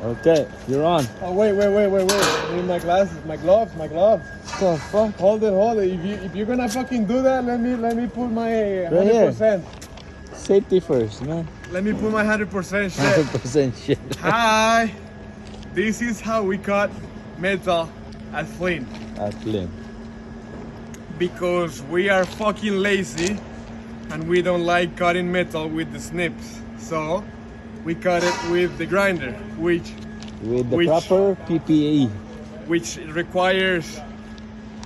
Okay, you're on. Oh wait. I need my glasses, my gloves. What the fuck? Hold it. If you're gonna fucking do that, let me put my here. 100%. Safety first, man. Let me put my 100% shit. 100% shit. Hi. This is how we cut metal at Flint. At Flynn. Because we are fucking lazy and we don't like cutting metal with the snips. So we cut it with the grinder, which With the proper PPE. requires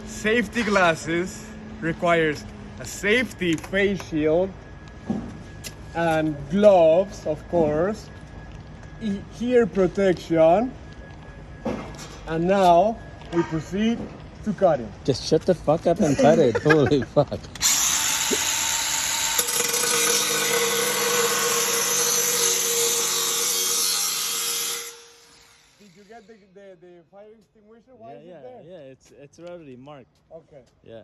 safety glasses, requires a safety face shield, and gloves, of course, ear protection. And now we proceed to cutting. Just shut the fuck up and cut it. Holy fuck. Did you get the fire extinguisher? Why is it there? Yeah, it's already marked. Okay. Yeah.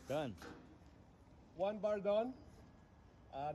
Done. One bar done. Now